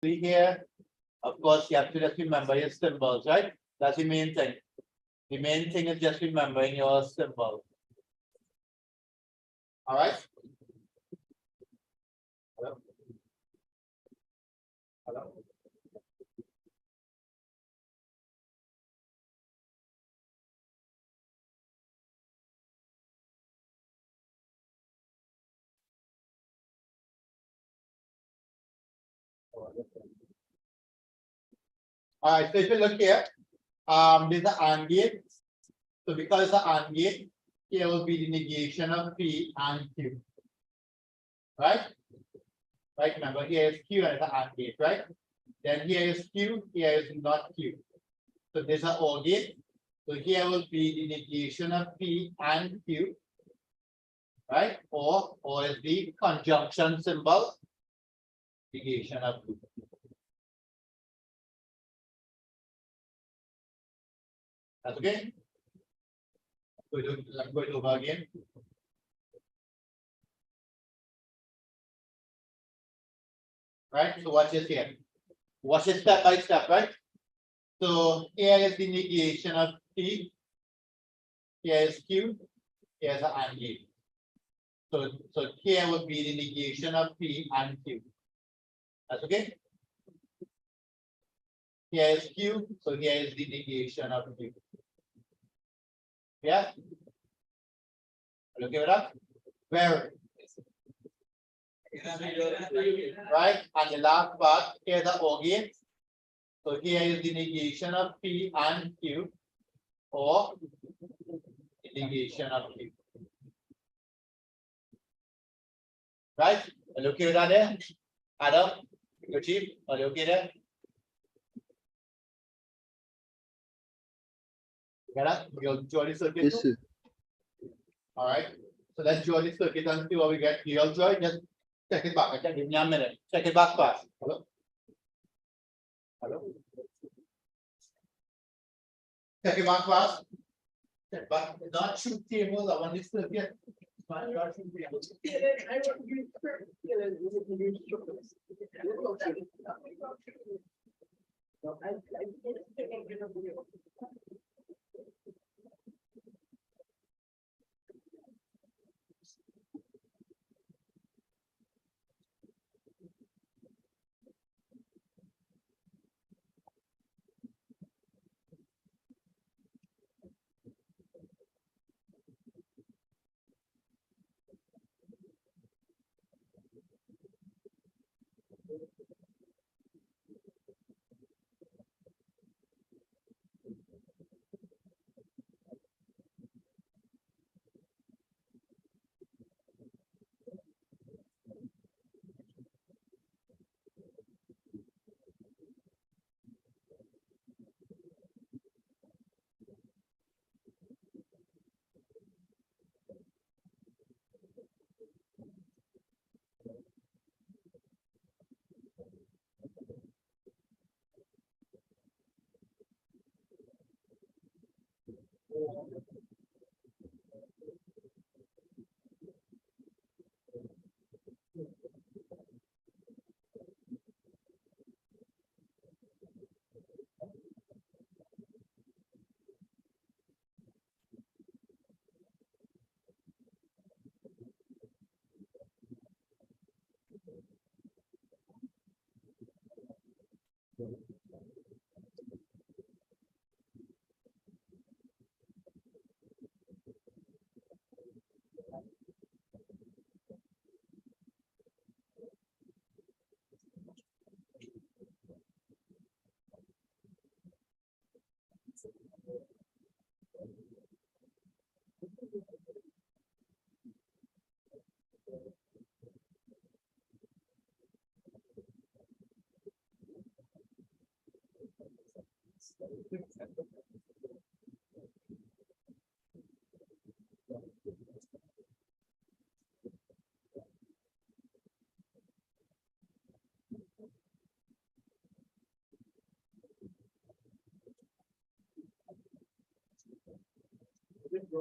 here, of course, you have to just remember your symbols, right? That's the main thing. The main thing is just remembering your symbol. All right. Hello. Hello. All right. So if you look here, there's an AND gate. So because it's an AND gate, here will be the negation of P and Q. Right? Right, remember here is Q and it's an AND gate, right? Then here is Q, here is not Q. So this is an OR gate. So here will be the negation of P and Q. Right? Or is the conjunction symbol negation of Q. That's okay? Let's go over again. Right? So watch this here. Watch it step by step, right? So here is the negation of P. Here is Q. Here is an AND gate. So here would be the negation of P and Q. That's okay? Here is Q. So here is the negation of Q. Yeah? Okay with that? Where? Right? And the last part, here's the OR gate. So here is the negation of P and Q, or the negation of Q. Right? Are you okay with that there? Adam? Your chief? Are you okay there? Get that? You'll draw the circuit. Yes, sir. All right. So let's draw the circuit and see what we get. You'll draw it, just check it back. I can give me a minute. Check it back fast. Hello? Hello? Check it back fast. Check back. Not shoot tables. I want this circuit.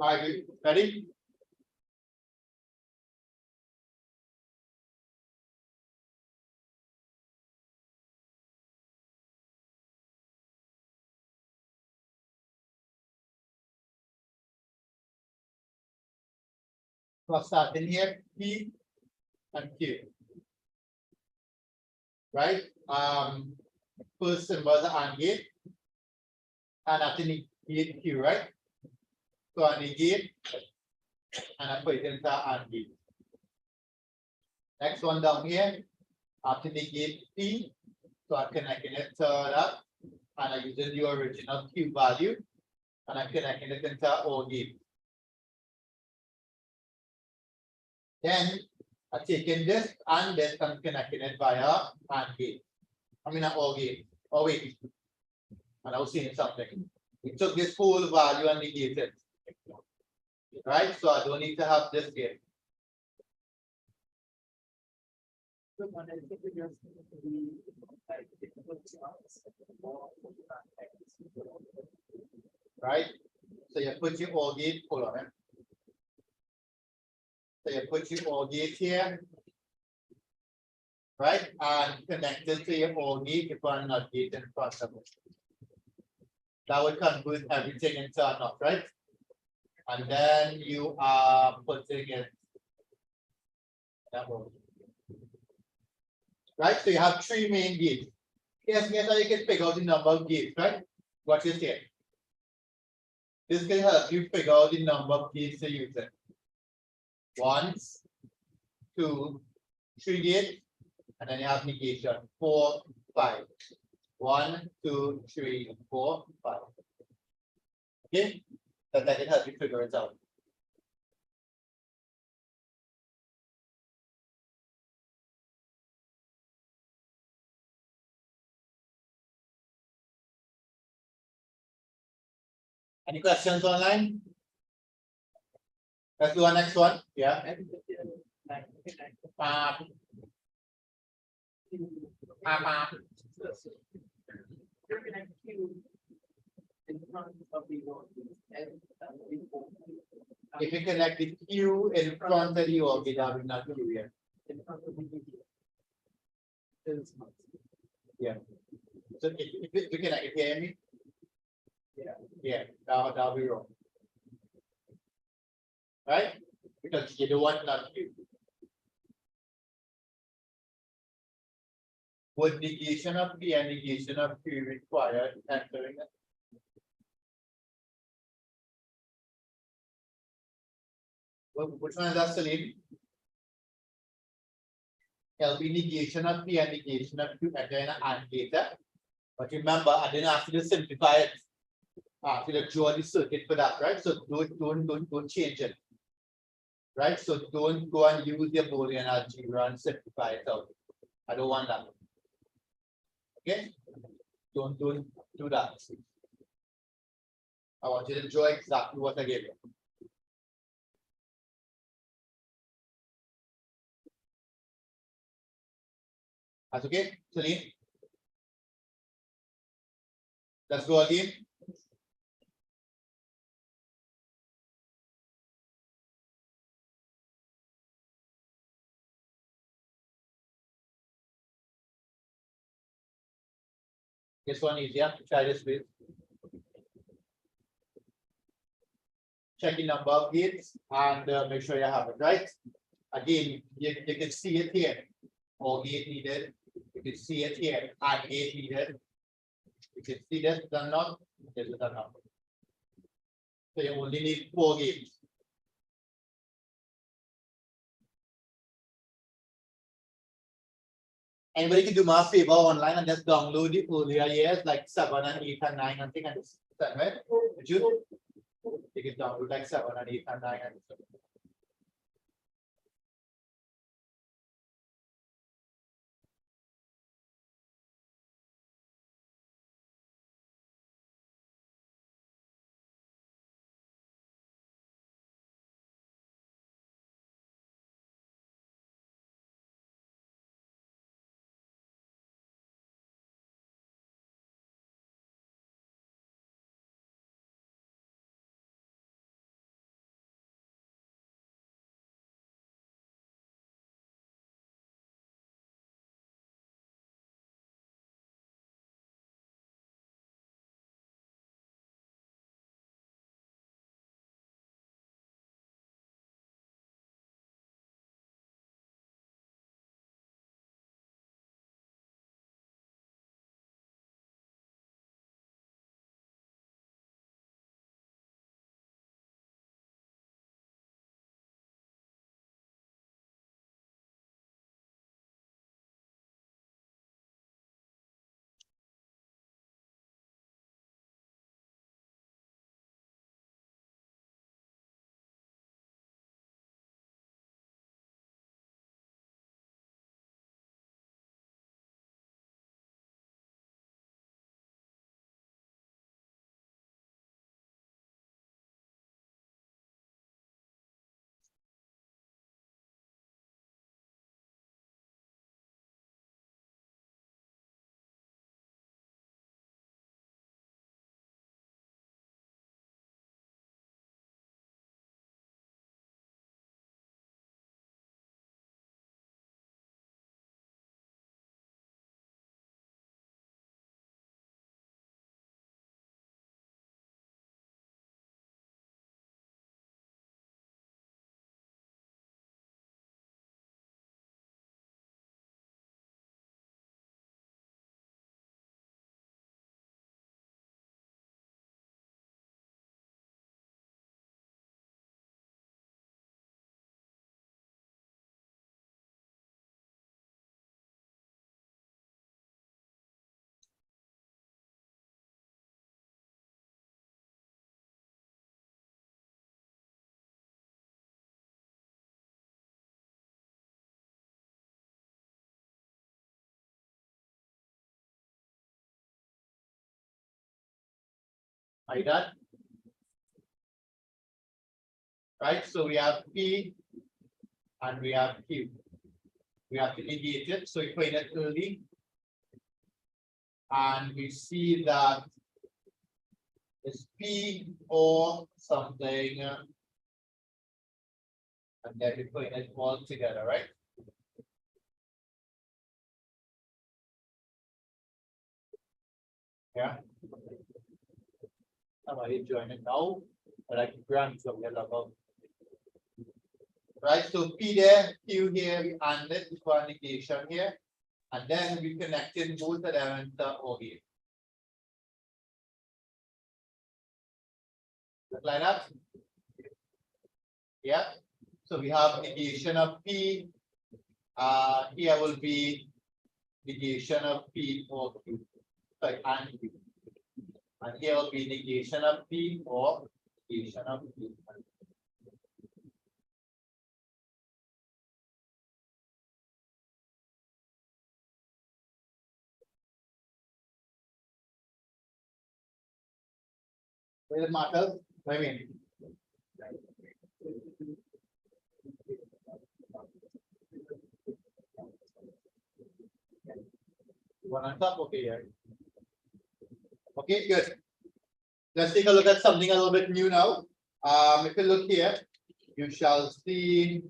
All right, ready? So starting here, P and Q, right? First symbol is the AND gate, and after negate Q, right? So I negate, and I put it into AND gate. Next one down here, after negate P, so I connecting it to that, and I using the original Q value, and I'm connecting it into OR gate. Then I'm taking this and this and connecting it via AND gate. I mean, an OR gate. Oh, wait. And I was saying something. We took this whole value and negated it. Right? So I don't need to have this here. Right? So you put your OR gate, hold on. So you put your OR gate here. Right? And connect it to your OR gate, you put a NOT gate in front of it. That would convert everything into a NOT, right? And then you are putting it that way. Right? So you have three main gates. Yes, how you can figure out the number of gates, right? What you say. This can help you figure out the number of gates to use it. 1, 2, 3 gates, and then you have negation. 4, 5. 1, 2, 3, 4, 5. Okay? That can help you figure it out. Any questions online? Let's do our next one. Yeah. If you connect the Q in front of the OR gate, that will not Q here. Yeah. So if you connect it here, me? Yeah, that'll be wrong. Right? Because you don't want not Q. Would negation of P and negation of Q require entering it? Which one is that, Salim? It'll be negation of P and negation of Q and then an AND gate. But remember, I didn't ask you to simplify it. I have to draw the circuit for that, right? So don't change it. Right? So don't go and use your Boolean algebra and simplify it out. I don't want that. Okay? Don't do that. I want you to draw exactly what I gave you. That's okay, Celine? Let's go again. This one easier. Try this with. Check the number of gates and make sure you have it right. Again, you can see it here. OR gate needed. You can see it here. AND gate needed. You can see this is not. This is not. So you only need 4 gates. Anybody can do my favor online and just download the earlier years like 7 and 8 and 9 and things like that, right? Would you? You can download like 7 and 8 and 9 and Like that. Right? So we have P and we have Q. We have to negate it. So we find it early. And we see that it's P or something. And then we put it all together, right? Yeah. Somebody join it now, but I can grant some level. Right, so P there, Q here, and this is for negation here. And then we connected both of them into O here. Look like that? Yeah. So we have negation of P. Here will be negation of P or Q. Sorry, and Q. And here will be negation of P or negation of Q. Where it matters? I mean, one on top, okay, here. Okay, good. Let's take a look at something a little bit new now. If you look here, you shall see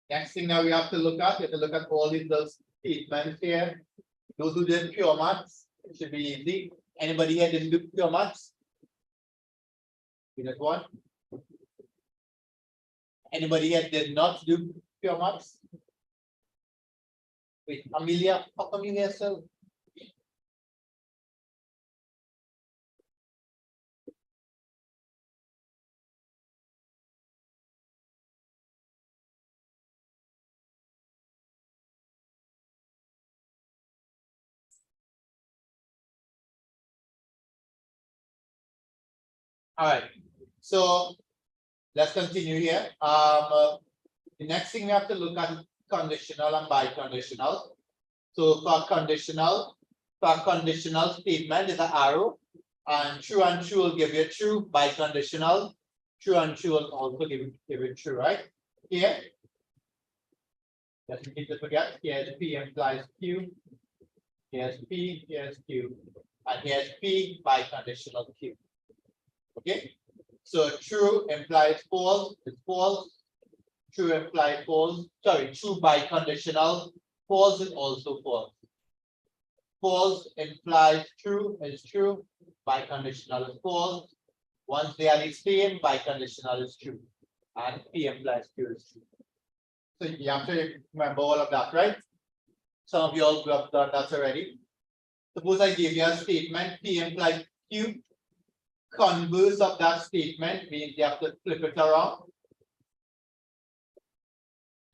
next thing now we have to look at, you have to look at all these little statements here. Those who did pure maths, it should be easy. Anybody here didn't do pure maths? You did one? Anybody here did not do pure maths? Wait, Amelia, how come you here still? All right, so let's continue here. The next thing we have to look at conditional and biconditional. So for conditional statement is an arrow, and true will give you true. Biconditional, true will also give you true, right? Here, just in case you forget, here's P implies Q. Here's P, here's Q, and here's P biconditional Q. Okay, so true implies false is false. True implies false. Sorry, true biconditional. False is also false. False implies true is true. Biconditional is false. Once they are the same, biconditional is true. And P implies Q is true. So you have to remember all of that, right? Some of you all have done that already. Suppose I give you a statement, P implies Q. Converse of that statement means you have to flip it around.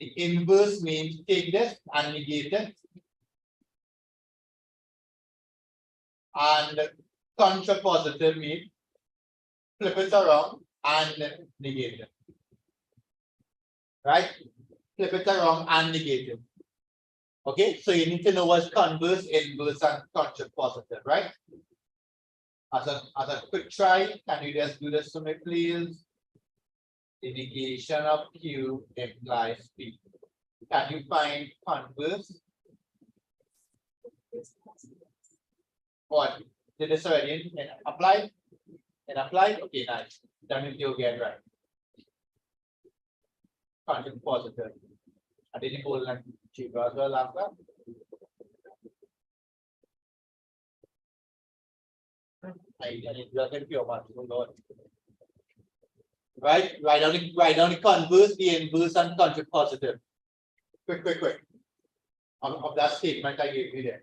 The inverse means take this and negate it. And contrapositive means flip it around and negate it. Right? Flip it around and negate it. Okay, so you need to know what's converse, inverse, and contrapositive, right? As a quick try, can you just do this for me, please? The negation of Q implies P. Can you find converse? What? Did this already in applied? And applied? Okay, nice. That means you'll get right. Contrapositive. I didn't hold that cheaper as well after. I didn't pure math. Right? Write down the converse, the inverse, and contrapositive. Quick. Of that statement I gave you there.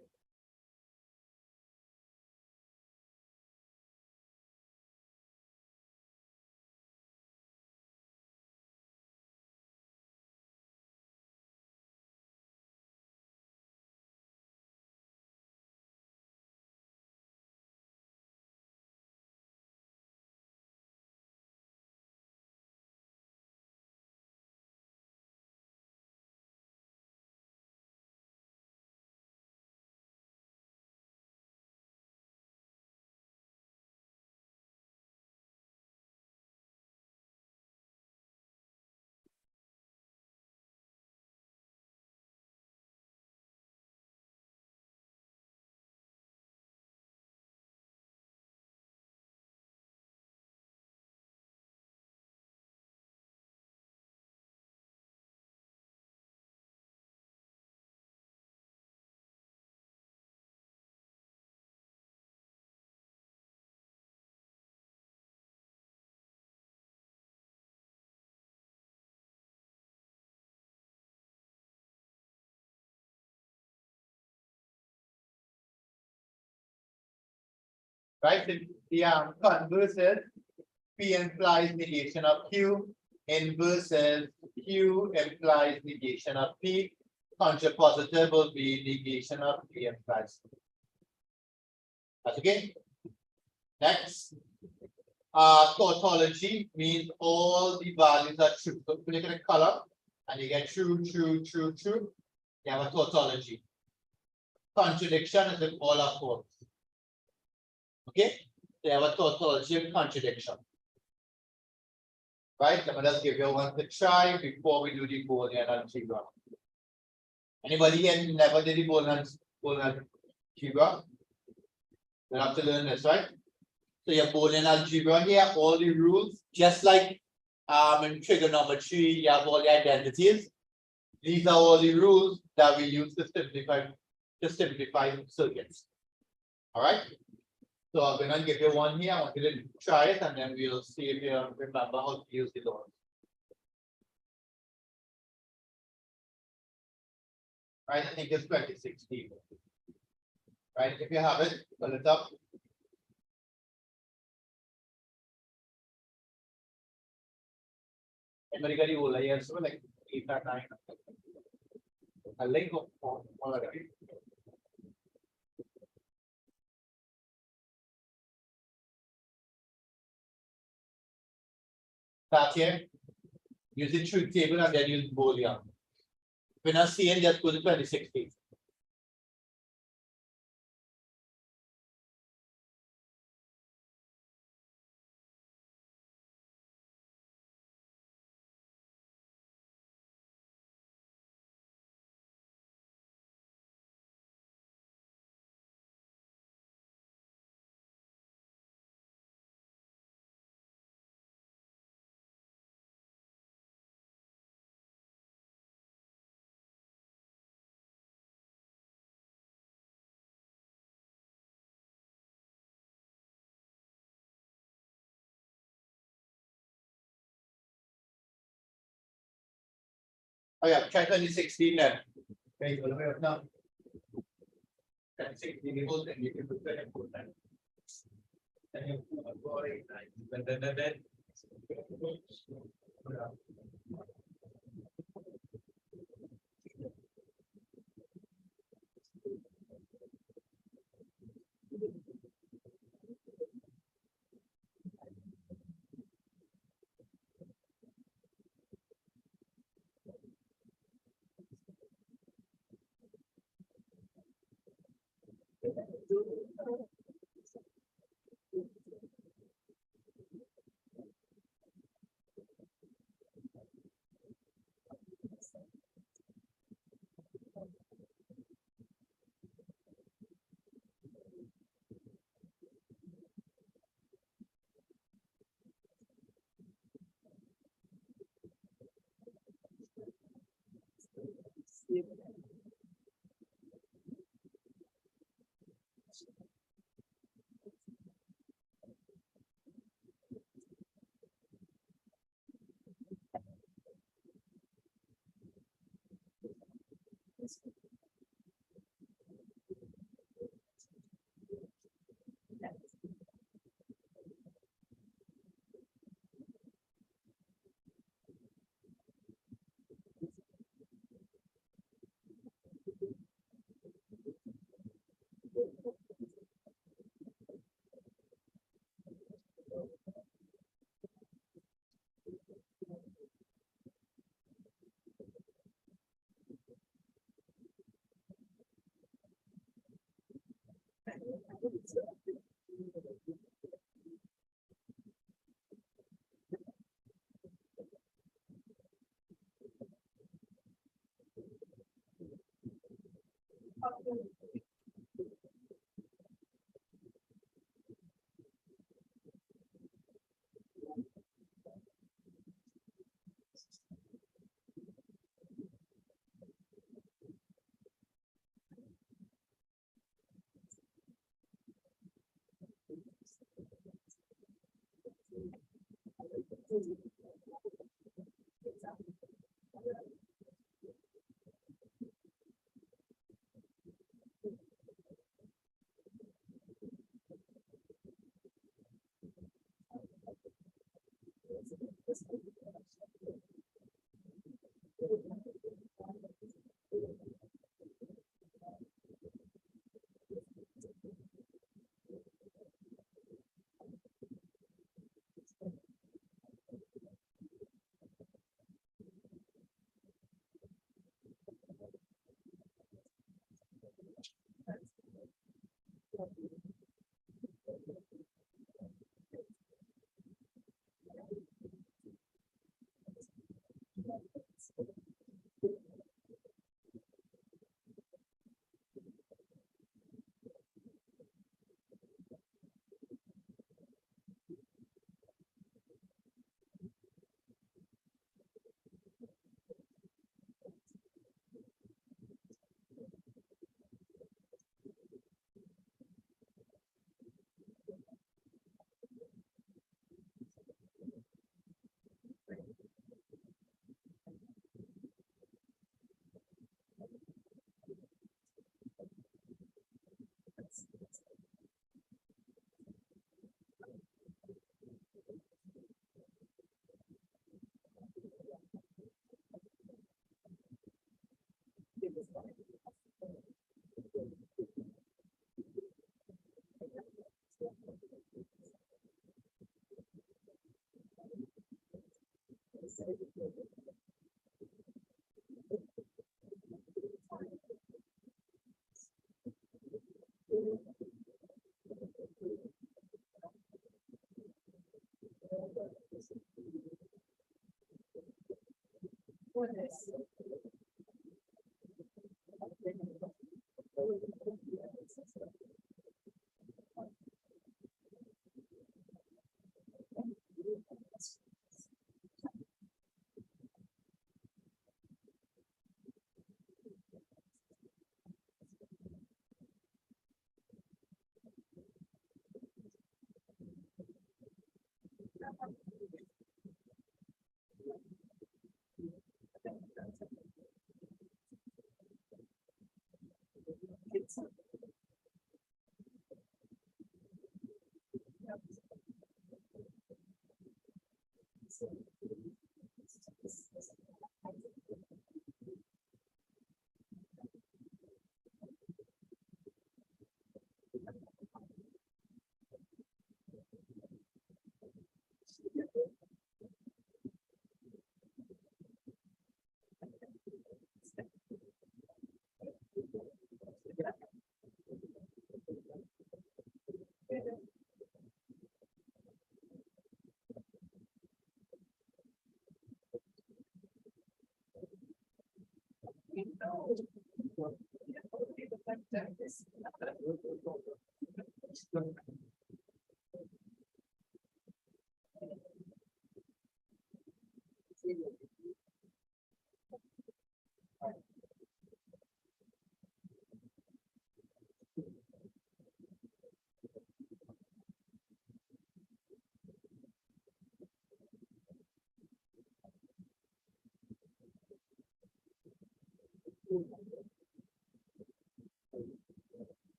right? The converse is P implies negation of Q. Inverse is Q implies negation of P. Contrapositive will be negation of P implies. That's okay. Next, tautology means all the values are true. So if you look at a color and you get true, true, true, true, you have a tautology. Contradiction is if all are false. Okay, they have a tautology of contradiction. Right, let me just give you one to try before we do the Boolean algebra. Anybody here never did the Boolean algebra? We'll have to learn this, right? So your Boolean algebra here, all the rules, just like in trigonometry, you have all the identities. These are all the rules that we use to simplify circuits. All right. So I'm going to give you one here. I want you to try it, and then we'll see if you remember how to use the laws. Right, I think it's 2016. Right, if you have it, pull it up. Anybody got the old layers? So like 8 or 9. A link of all of it. Start here. Use the truth table and then use Boolean. When I see it, just go to 2016. Oh yeah, try 2016 then. Okay, all the way up now. 2016 equals, and you can put that in full time. And you go then.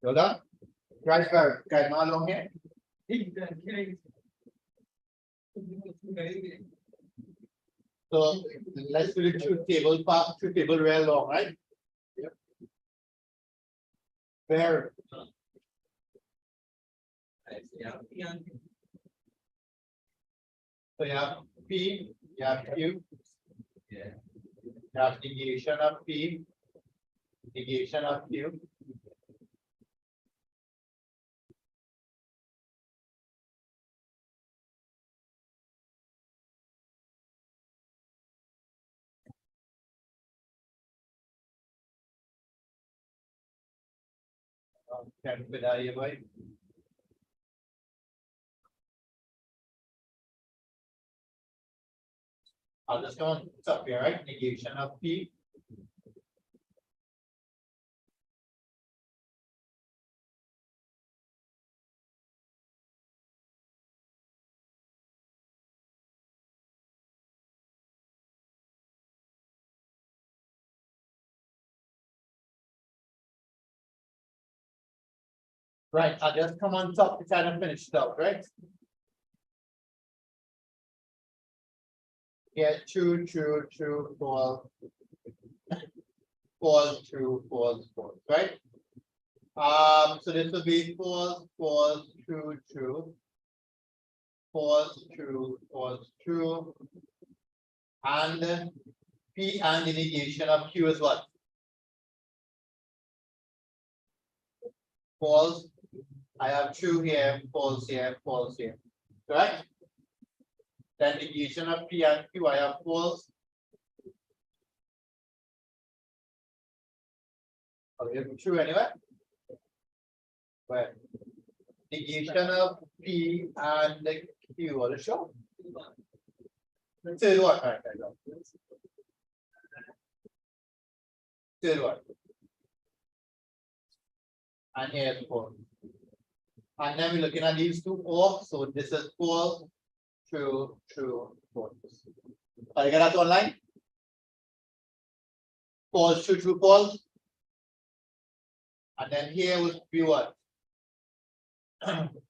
Hold on. Right, guys, not along here. So let's do the two table part, two table real long, right? Yep. Where? So you have P, you have Q. Yeah. You have negation of P, negation of Q. Can we die by? I'll just go on up here, right? Negation of P. Right, I'll just come on top to try to finish it up, right? Yeah, true, false, false, true, false, right? So this will be false, true, false, true, and P and the negation of Q is what? False. I have true here, false here, correct? Then negation of P and Q, I have false. Okay, true anyway. But negation of P and the Q, what is show? Say what? Say what? And here is false. And then we're looking at these two off. So this is false, true, false. Are you get that online? False, true, false. And then here will be what?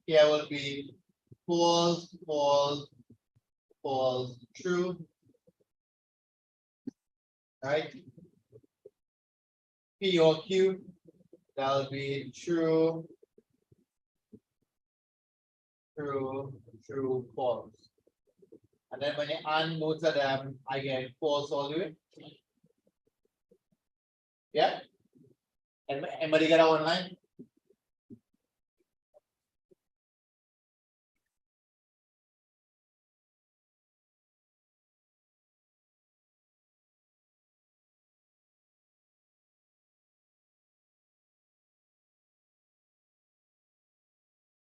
Here will be false, true. Right? P or Q, that'll be true, false. And then when you add both of them, I get false all the way. Yeah? Anybody get it online?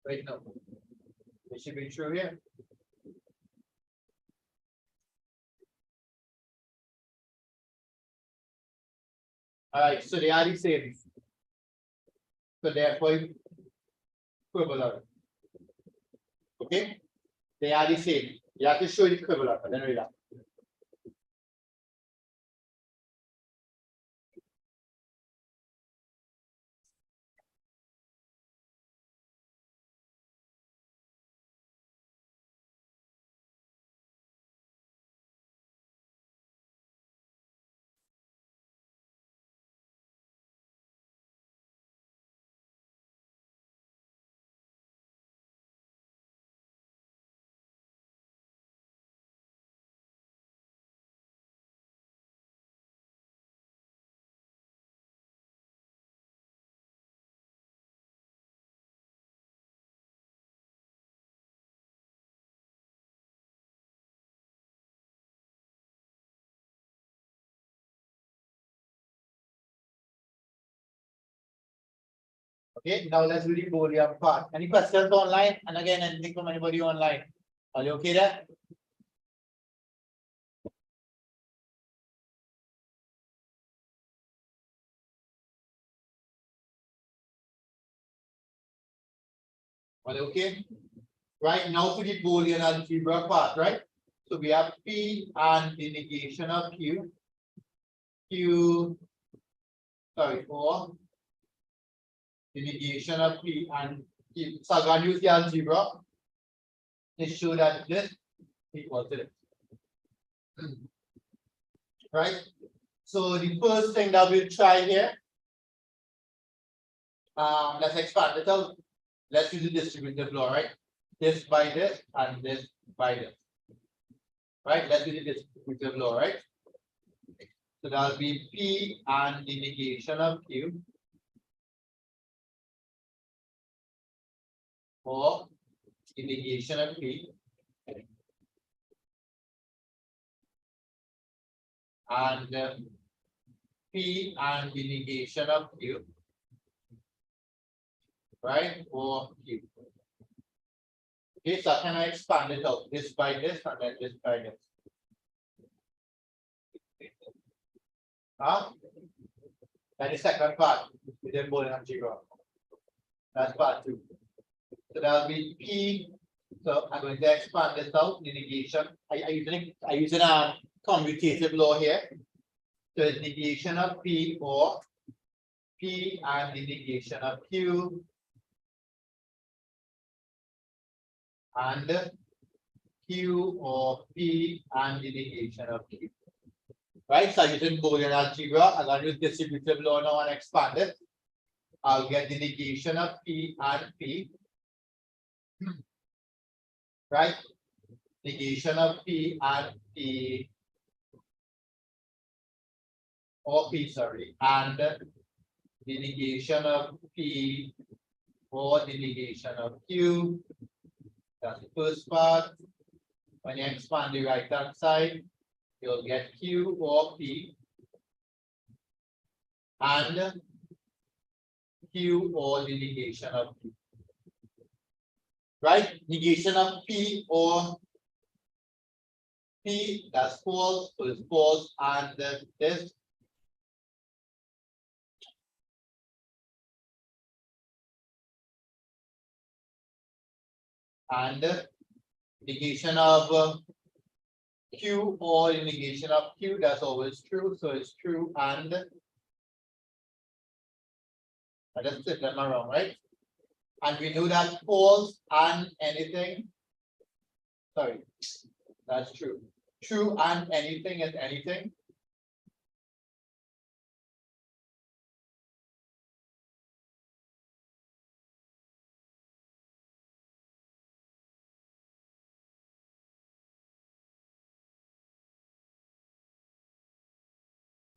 Wait, no. It should be true here. All right, so they are the same. So therefore, equivalent. Okay? They are the same. You have to show the equivalent, then read that. Okay, now let's do the Boolean part. Any questions online? And again, anything from anybody online? Are you okay there? Are you okay? Right now for the Boolean algebra part, right? So we have P and the negation of Q. Q, sorry, for the negation of P and Q. So I'm going to use the algebra to show that this equals to this. Right? So the first thing that we'll try here, let's expand it out. Let's use the distributive law, right? This by this and this by this. Right? Let's use the distributive law, right? So that'll be P and the negation of Q or the negation of P and P and the negation of Q, right? Or Q. Okay, so can I expand it out? This by this and then this by this. Huh? That is second part within Boolean algebra. That's part 2. So that'll be P. So I'm going to expand this out. The negation. I using commutative law here. So it's negation of P or P and the negation of Q and Q or P and the negation of Q. Right, so using Boolean algebra, I'm going to use distributive law now and expand it. I'll get the negation of P and P. Right? Negation of P and P. Or P, sorry. And the negation of P or the negation of Q. That's the first part. When you expand the right hand side, you'll get Q or P and Q or the negation of P. Right? Negation of P or P, that's false, so it's false, and this. And negation of Q or the negation of Q, that's always true, so it's true, and I just flip them around, right? And we know that false and anything, sorry, that's true. True and anything is anything.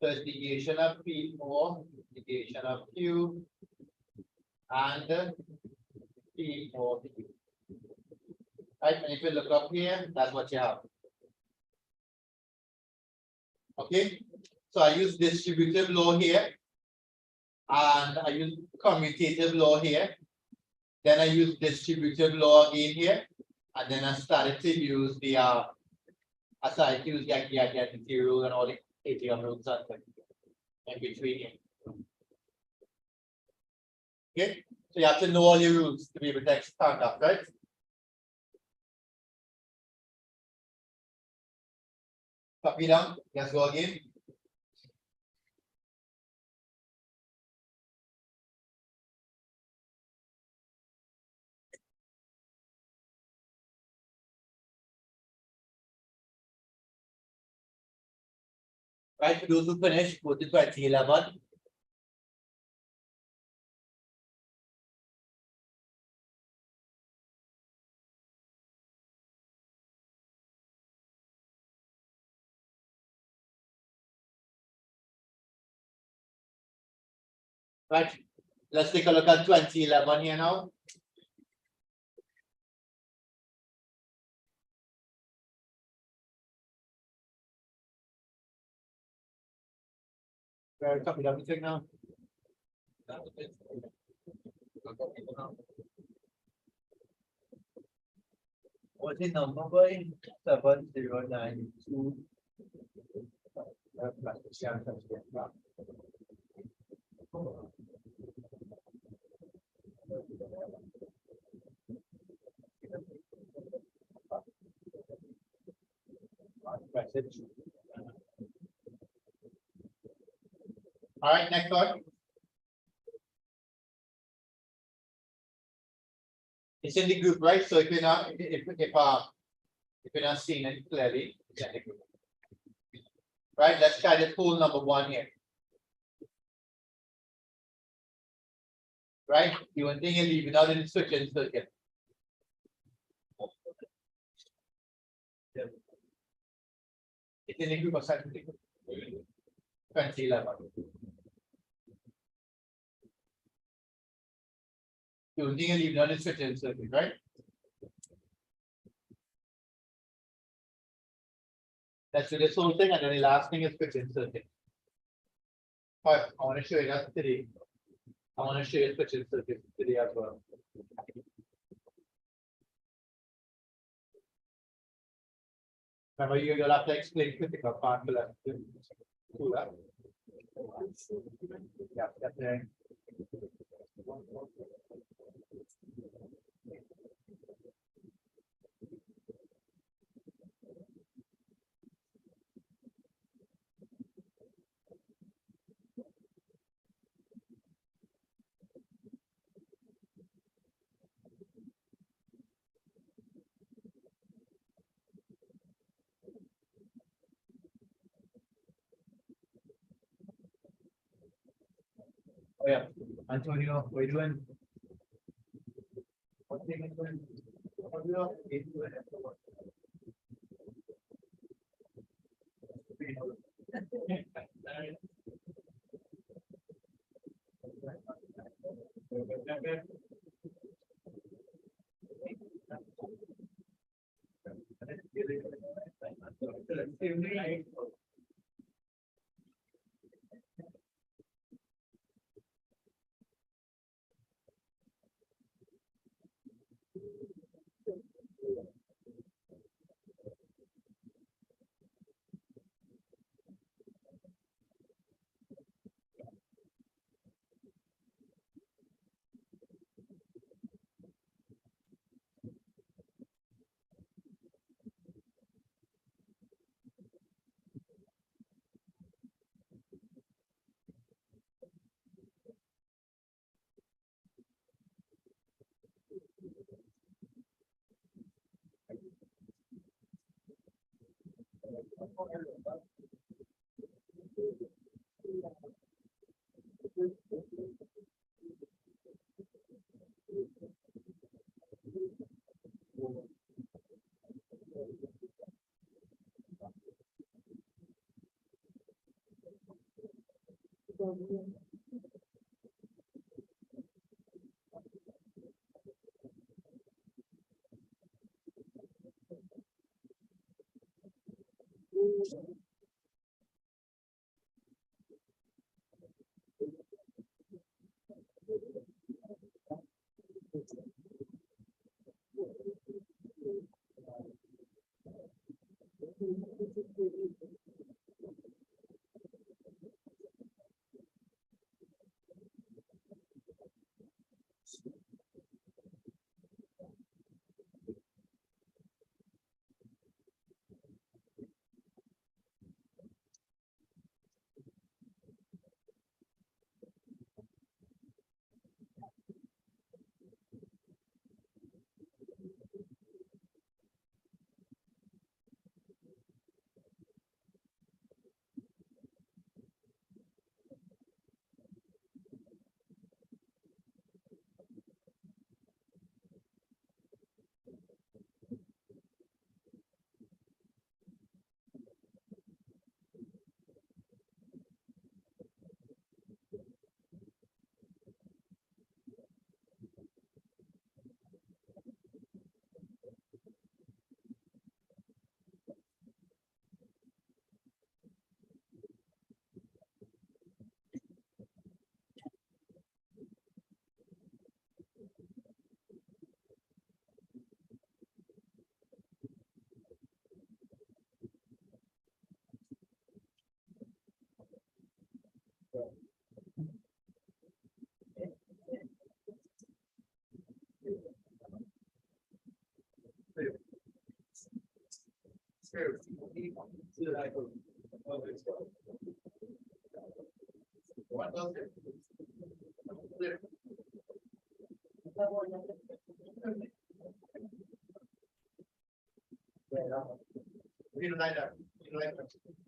So it's negation of P or negation of Q and P or Q. Right, and if you look up here, that's what you have. Okay, so I use distributive law here, and I use commutative law here. Then I use distributive law again here, and then I started to use the I started to use the identity rule and all the ATM rules in between. Okay, so you have to know all your rules to be able to expand that, right? Copy down. Let's go again. Right, for those who finish, go to 2011. Right, let's take a look at 2011 here now. Copy everything now. What's the number boy? 7092. Message. All right, next one. It's in the group, right? So if you're not, if you're not seeing it clearly, it's in the group. Right, let's try the tool number 1 here. Right, the one thing you're leaving out in the switching circuit. It's in the group of 2011. The one thing you're leaving out in the switching circuit, right? Let's do this whole thing, and then the last thing is switching circuit. All right, I want to show you that today. I want to show you switching circuit today as well. Remember, you'll have to explain critical part to that. Yeah, that's right. Oh yeah, Antonio, what are you doing? What thing is doing? Antonio,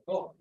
Oh.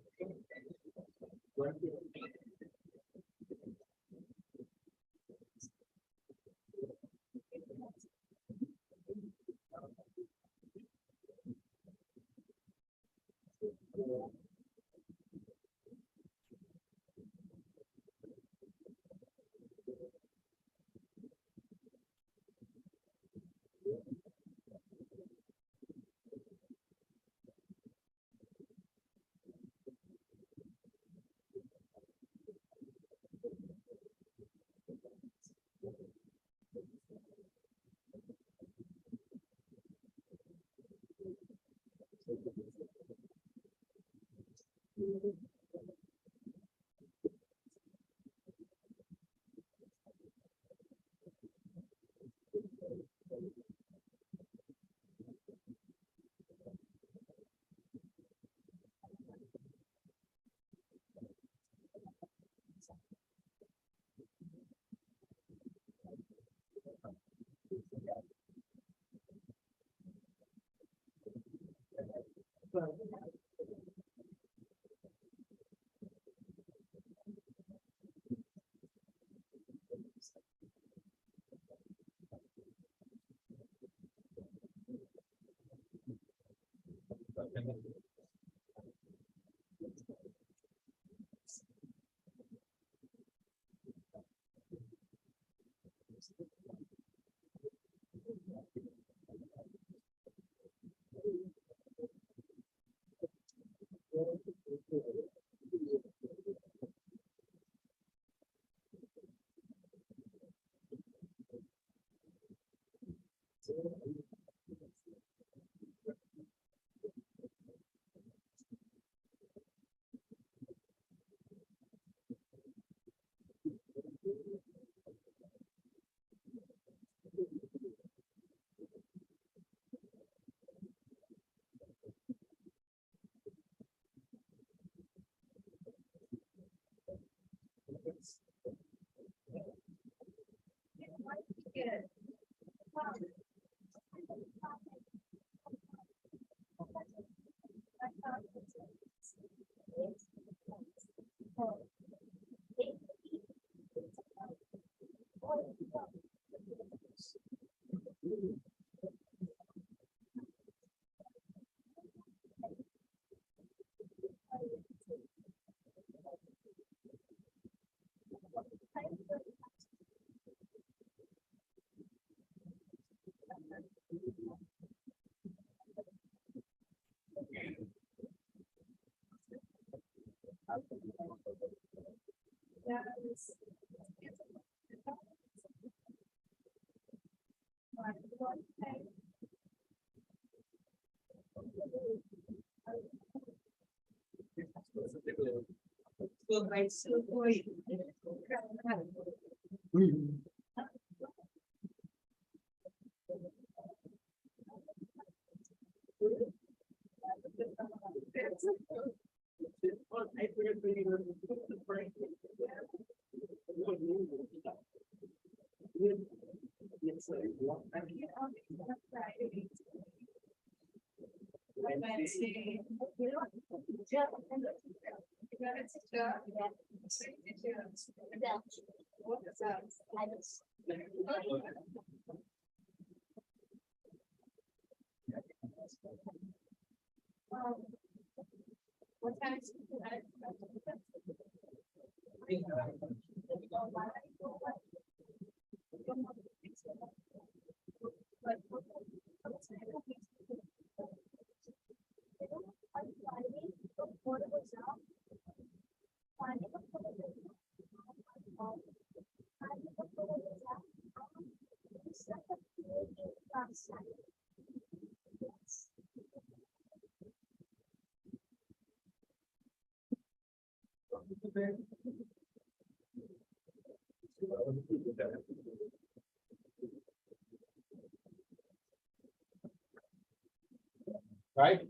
Right?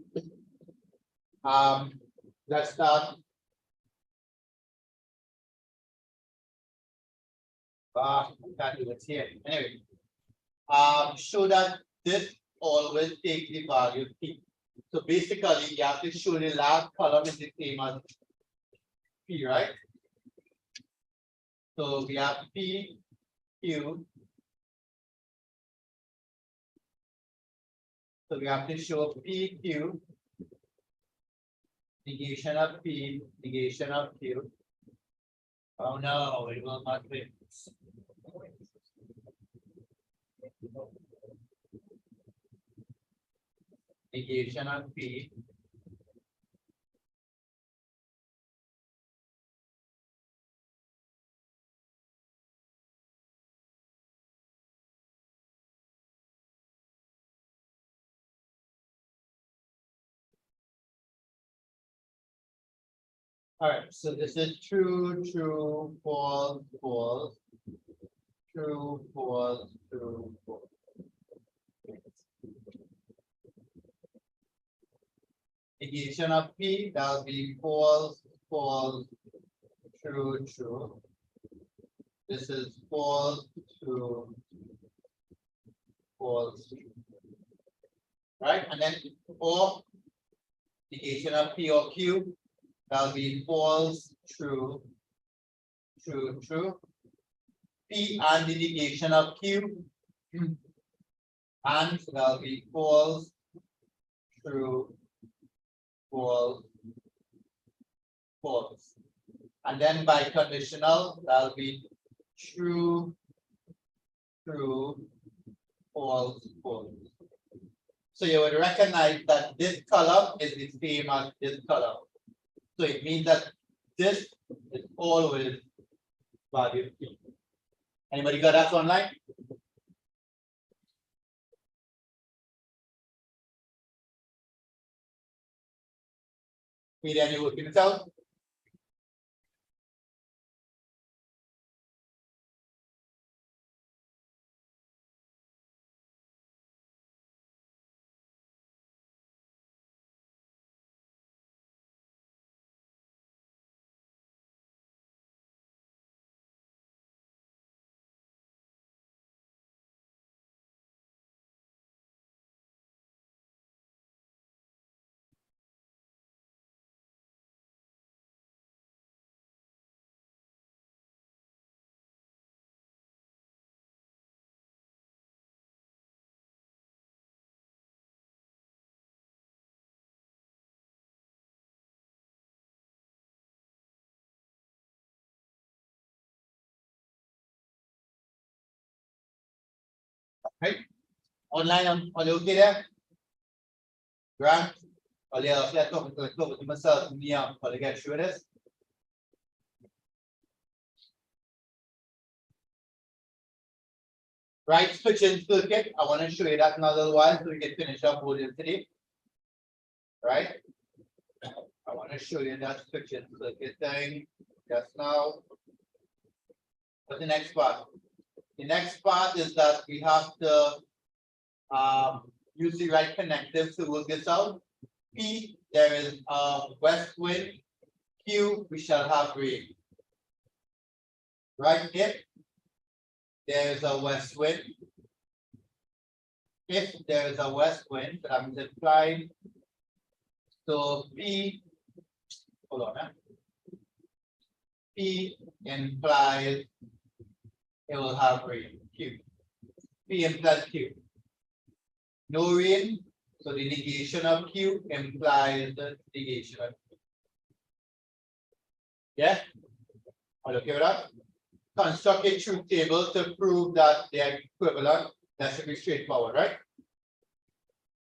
Let's start Can't do it here. Anyway, show that this always takes the value P. So basically, you have to show the last column is the same as P, right? So we have P, Q. So we have to show P, Q, negation of P, negation of Q. Oh no, it will not fit. Negation of P. All right, so this is true, true, false, false, true, false, true, false. Negation of P, that'll be false, false, true, true. This is false, true, false, true. Right, and then or negation of P or Q, that'll be false, true, true, true. P and the negation of Q, and that'll be false, true, false, false. And then by conditional, that'll be true, true, false, false. So you would recognize that this column is the same as this column. So it means that this is always value P. Anybody got that online? Media, you working it out? Right? Online, are you okay there? Grant? Let's talk to myself, me, I'll get through this. Right, switching circuit. I want to show you that in a little while so we can finish up Boolean today. Right? I want to show you that switching circuit thing just now. What's the next part? The next part is that we have to use the right connective to work this out. P, there is a west wind. Q, we shall have rain. Right? If there is a west wind, if there is a west wind, that means implied. So P, hold on. P implies it will have rain. Q. P implies Q. No rain, so the negation of Q implies the negation of Q. Yeah? Are you okay with that? Construct a truth table to prove that they are equivalent. That should be straightforward, right?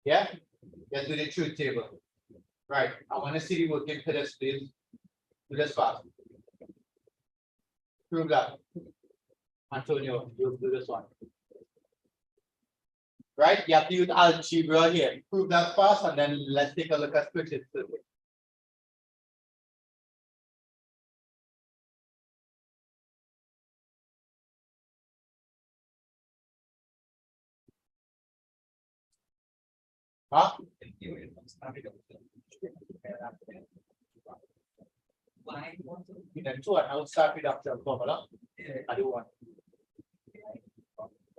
Yeah? Let's do the truth table. Right. I want to see you working for this, please. Do this fast. Prove that. Antonio, you'll do this one. Right? You have to use algebra here. Prove that fast, and then let's take a look at switches. Huh? Then two, I will start with after formula. I do one.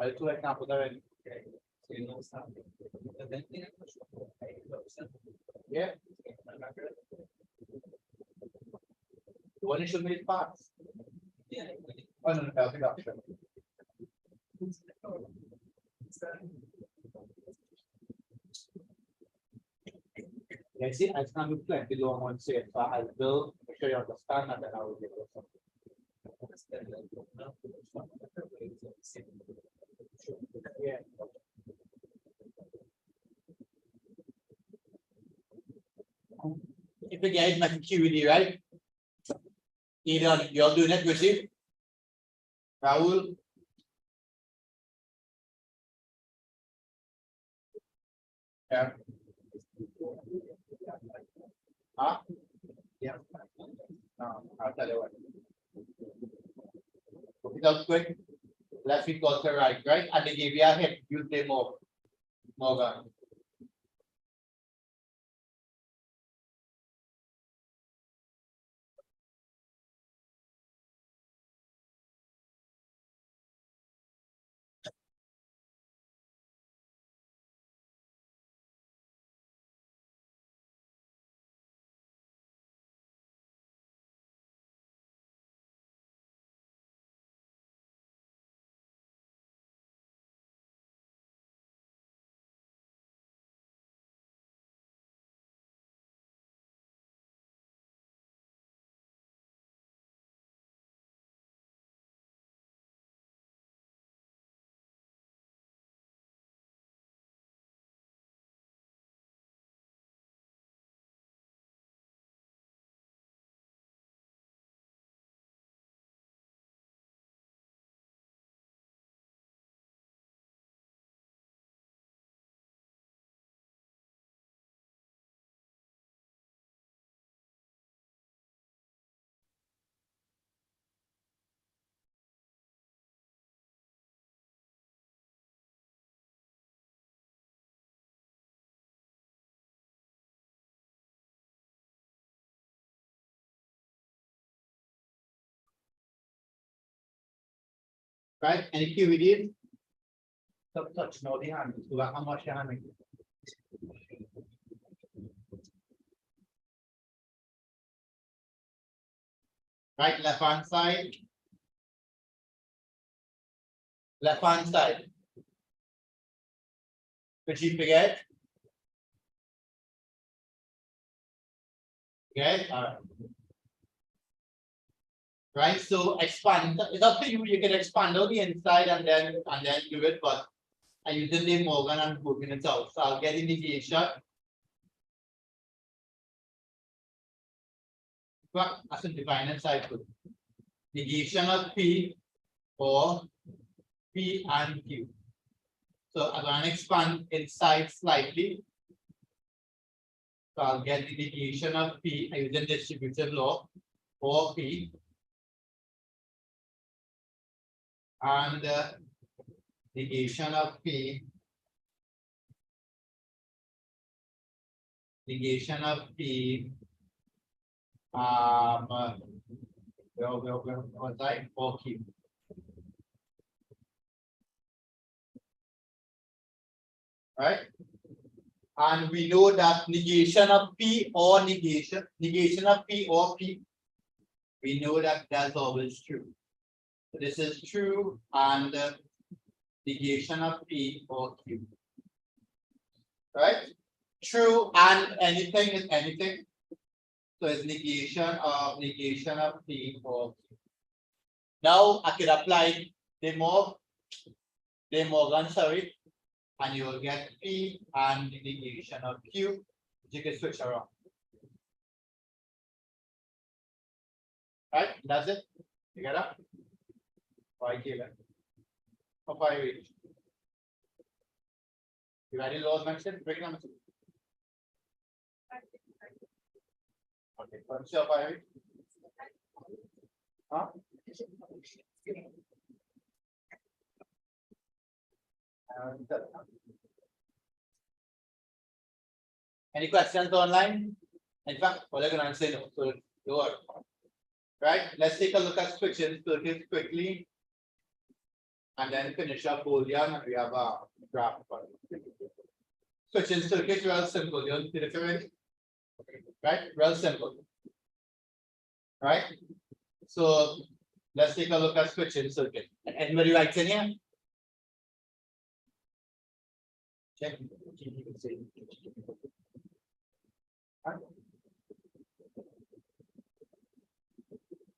I'll do an example already. Yeah. The one issue made parts. Oh, no, no, I think that's true. Yeah, see, I can't do plenty below on one say, so I will make sure you understand and then I will give you something. Yeah. If you guys make QED, right? Either you're doing it with you, Rahul. Yeah. Huh? Yeah. No, I'll tell you what. Without quick, left week also right? And they gave you a hit, you play more. Morgan. Right? Any QED? Stop touch, no, the hand. So how much your hand? Right, left hand side. Left hand side. Did you forget? Okay, all right. Right, so expand. It's up to you. You can expand out the inside and then do it, but I using the Morgan and working it out. So I'll get the negation. But as a definite cycle. Negation of P or P and Q. So I'm going to expand inside slightly. So I'll get the negation of P using distributive law for P. And negation of P. Negation of P. Was I for Q? Right? And we know that negation of P or negation of P or P, we know that that's always true. So this is true and negation of P or Q. Right? True and anything is anything. So it's negation of P or Q. Now I could apply the Morgan, sorry, and you will get P and the negation of Q. You can switch around. Right? That's it. You get that? Why given? How far you reach? You had laws mentioned, break number 2. Okay, what's your fire? Huh? Any questions online? In fact, all I'm going to say no. So, right, let's take a look at switches quickly. and then finish up Boolean, and we have a graph. Switching circuit, real simple. You don't see the difference, right? Real simple, right? So let's take a look at switching circuit. Anybody writes in here? Check.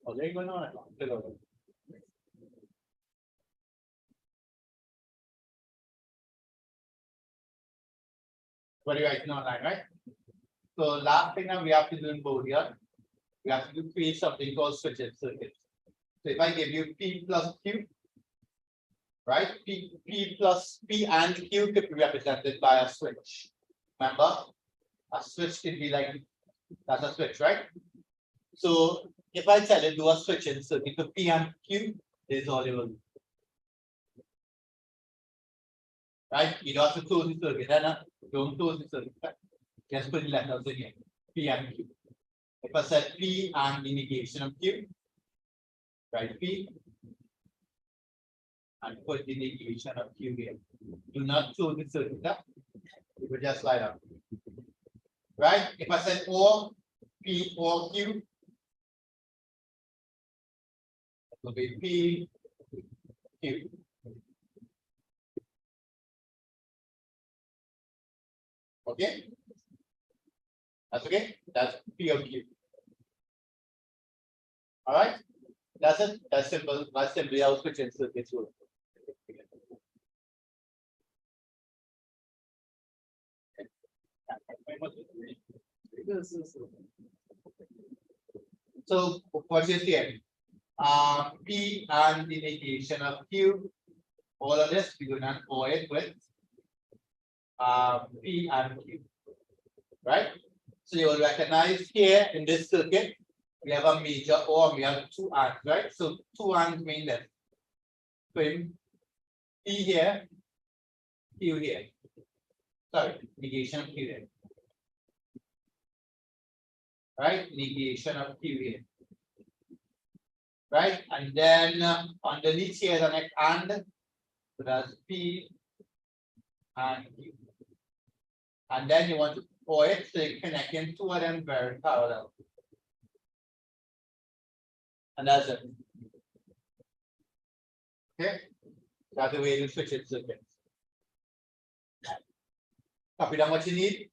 Oh, there you go. No. What are you writing online, right? So last thing that we have to do in Boolean, we have to create something called switching circuit. So if I give you P plus Q, right? P plus P and Q could be represented by a switch. Remember, a switch can be like, that's a switch, right? So if I tell you do a switching circuit for P and Q, this is all you will do. Right? You don't have to close the circuit, don't close the circuit. Just put the letters in here, P and Q. If I said P and the negation of Q, write P and put the negation of Q here. Do not close the circuit, it will just slide up. Right? If I said or P or Q, it will be P, Q. Okay? That's okay? That's P of Q. All right? That's it. That's simple. That's simply how switching circuits work. So what is here? P and the negation of Q. All of this we're gonna for it with P and Q. Right? So you will recognize here in this circuit, we have a major or we have two ands, right? So two ands mean that. So P here, Q here. Sorry, negation of Q here. Right? Negation of Q here. Right? And then underneath here the next and, so that's P and Q. And then you want to for it, so you're connecting two of them very parallel. And that's it. Okay, that's the way you switch it circuits. Copy down what you need.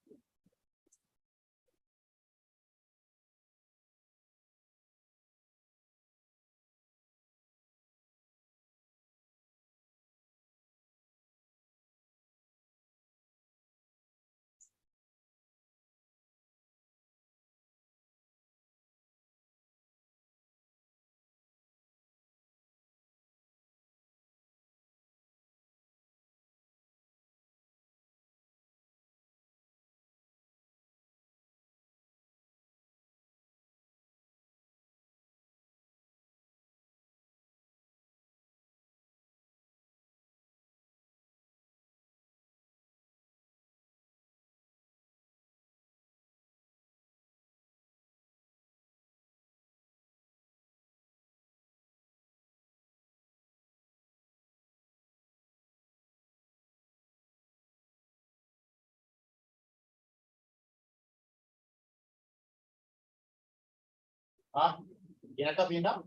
Ya copy now.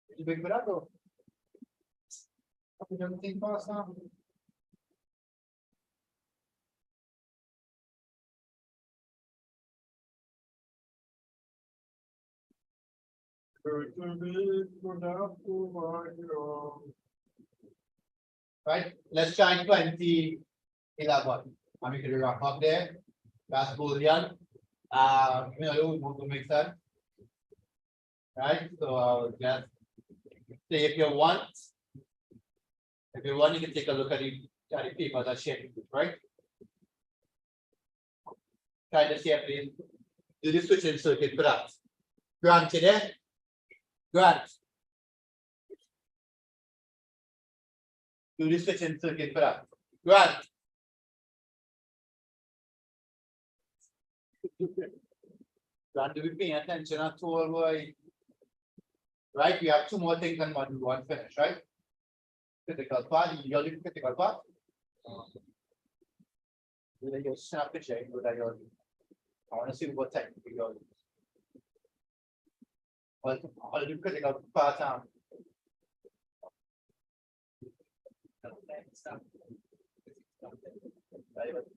It's big barato. Copy everything fast now. Right, let's try 2011. And we can wrap up there. That's Boolean. You know, we want to make sense. Right, so I'll just say if you want, you can take a look at the paper that's shared, right? Try to see if we do the switching circuit for that. Grant today. Grant. Do the switching circuit for that. Grant. Grant, do we pay attention at all, boy? Right, we have two more things on module one finish, right? critical part, you're the critical part. You snap the shape with your. I want to see what technique you're. Well, all the critical part.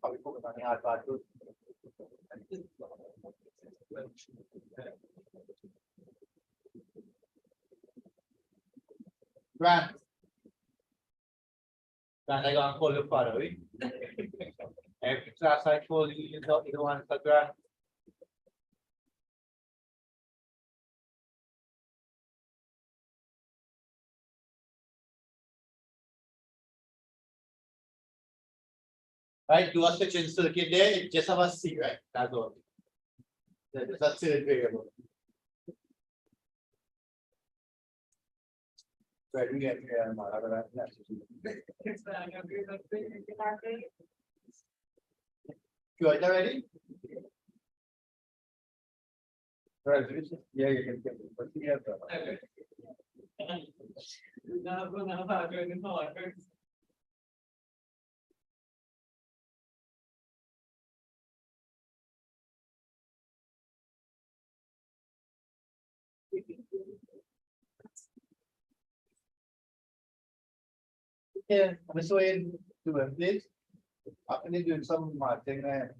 Probably focus on the hard part too. Grant. Grant, I got to call your father, right? Every class I told you, you don't answer Grant. Right, do a switching circuit there, it just have a C, right? That's all. That's a third variable. Where do we get here? Good already? Right, yeah, you can get it. But yeah, yeah, I'm just waiting to this. I'm doing some thing there.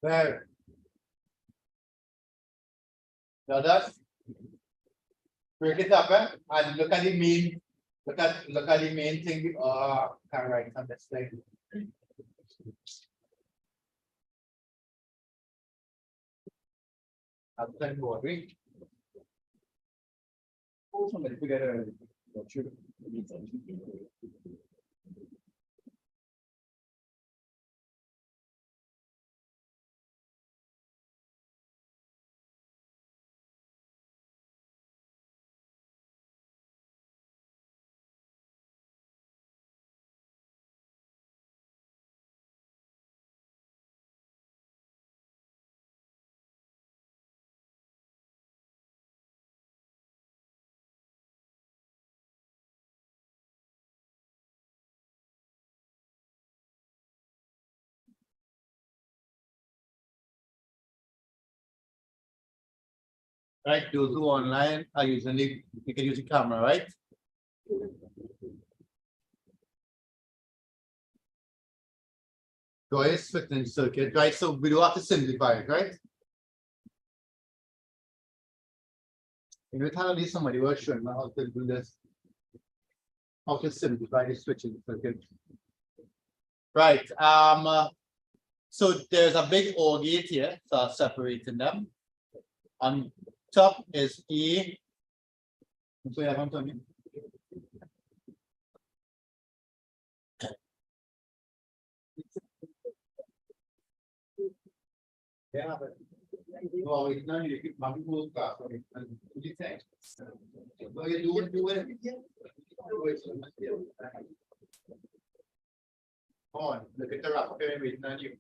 Where? Now that's break it up, and look at the main. Look at the main thing. Can't write on this thing. I'm going to agree. Somebody figure out. Right, those who online are usually you can use the camera, right? Go ahead, switching circuit, right? So we do have to simplify it, right? Every time I need somebody will show me how to do this. How to simplify the switching circuit. Right. So there's a big OR gate here, so separating them. On top is A. So you have to yeah, but well, it's not you keep my people class. What do you think? Well, you do it. Come on, look at the rock. Okay, wait, not you.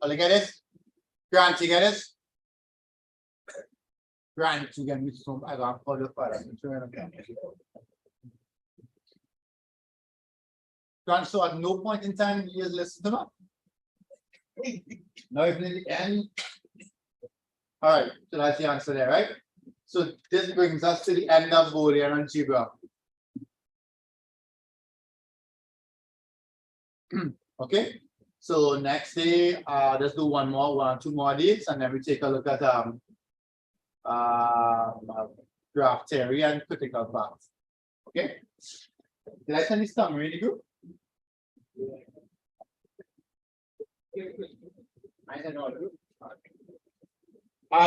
Oh, look at this. Grant, you get this? Grant, you get me some. I got all the fire. Grant, so at no point in time you just listen to me. No, even in the end. All right, so that's the answer there, right? So this brings us to the end of Boolean algebra. Okay, so next day, let's do one or two more days, and then we take a look at graph theory and critical paths. Okay, did I send this summary in the group? I sent all the group.